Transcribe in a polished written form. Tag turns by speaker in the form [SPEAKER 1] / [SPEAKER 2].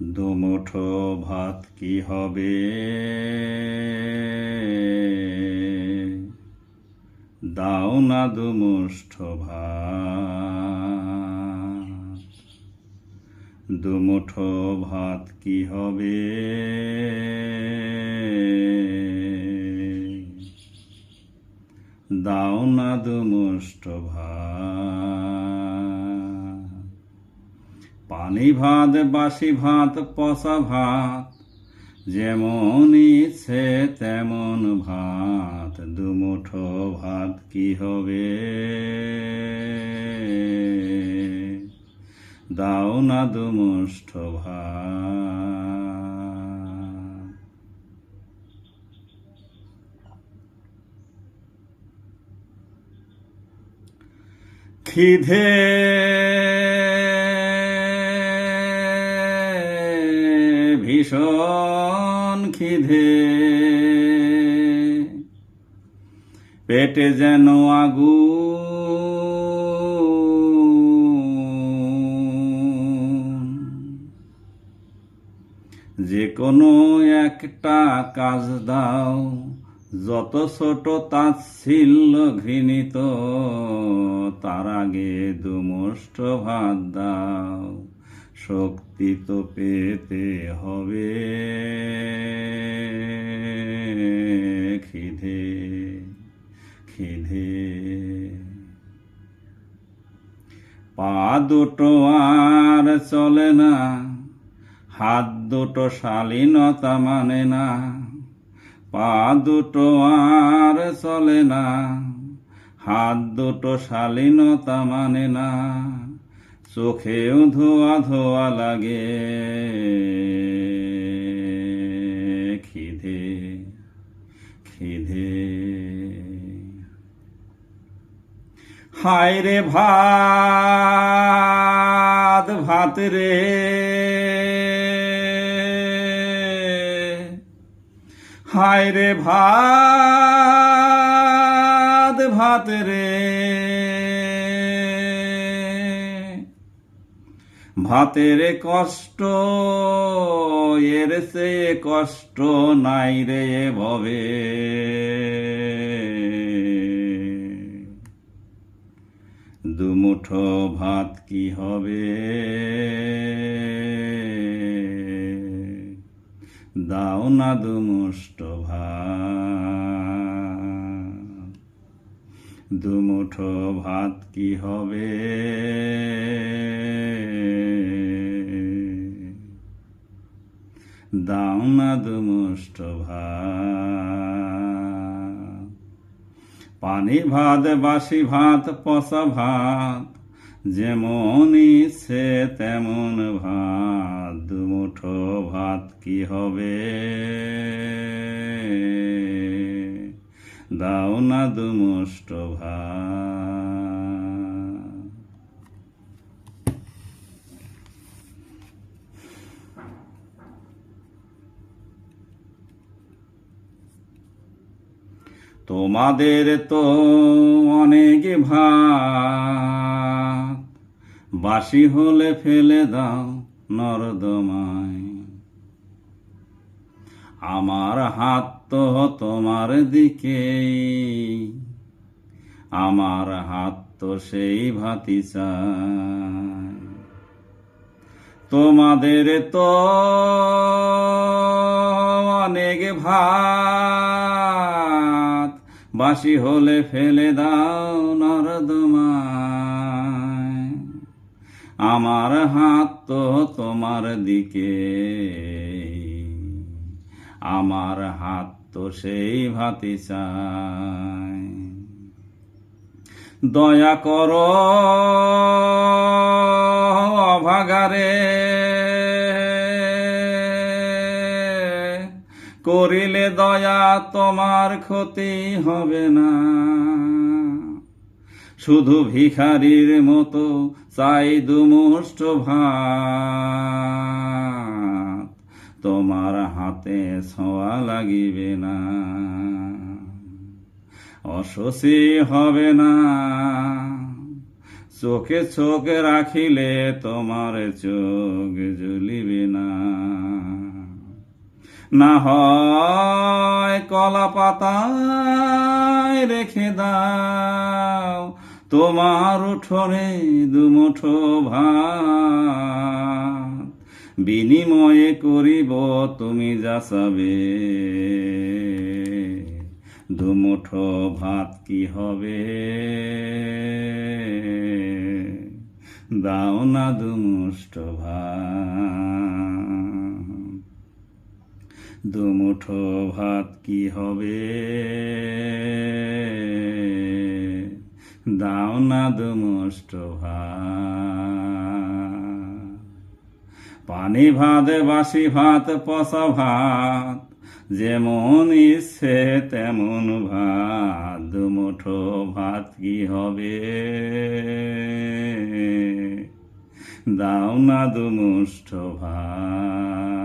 [SPEAKER 1] দুমুঠো ভাত কি হবে, দাও না দুমুঠো ভাত। দুমুঠো ভাত কি হবে, দাও না দুমুঠো ভাত। পানি ভাত, বাসি ভাত, পচা ভাত, যেমন ইচ্ছে তেমন ভাত। দুমুঠো ভাত কি হবে, দাও না দুমুঠো ভাত। খিদে ভীষণ খিদে, পেটে যেন আগুন। যে কোনো একটা কাজ দাও, যত ছোট তাচ্ছিল্য ঘৃণিত, তার আগে দুমুঠো ভাত দাও। শক্তি তো পেতে হবে, খিদে খিদে। পা দুটো আর চলে না, হাত দুটো শালীনতা মানে না। পা দুটো আর চলে না, হাত দুটো শালীনতা মানে না। চোখেও ধোয়া ধোয়া লাগে, খিদে খিদে। হায় রে ভাত, ভাত রে, হায় রে ভাত, ভাত রে। ভাতের কষ্ট এর চেয়ে কষ্ট নাই রে ভবে। দুমুঠো ভাত কি হবে, দাও না দুমুঠো ভাত। দুমুঠো ভাত কি হবে, দাও না দুমুঠো ভাত। পানি ভাত, বাসি ভাত, পচা ভাত, যেমন ইচ্ছে তেমন ভাত। দুমুঠো ভাত কি হবে, দাও না দুমুঠো ভাত। তোমাদের তো অনেক ভাত, বাসি হলে ফেলে দাও নর্দমায়। আমার হাত তো তোমার দিকেই, আমার হাত তো সেই ভাতই চায়। তোমাদের তো অনেক ভাত, বাসি হলে ফেলে দাও নর্দমায়। আমার হাত তো তোমার দিকে, আমার হাত তো সেই ভাতই চায়। দয়া করো অভাগারে, করিলে দয়া তোমার ক্ষতি হবে না। শুধু ভিখারির মতো চাই দুমুঠো ভাত, তোমার হাতে ছোঁয়া লাগিবে না। অসুচি হবে না, চোখে চোখ রাখিলে তোমার চোখ জ্বলিবে না। না হয় কলা পাতায় রেখে দাও তোমার উঠোনে দুমুঠো ভাত, বিনিময়ে করিব তুমি যা চাবে। দুমুঠো ভাত কি হবে, দাও না দুমুষ্ট ভাত। দুমুঠো ভাত কি হবে, দাও না দুমুষ্ট ভাত। পানি ভাত, বাসি ভাত, পচা ভাত, যেমন ইচ্ছে তেমন ভাত। দুমুঠো ভাত কি হবে, দাও না দুমুষ্ট ভাত।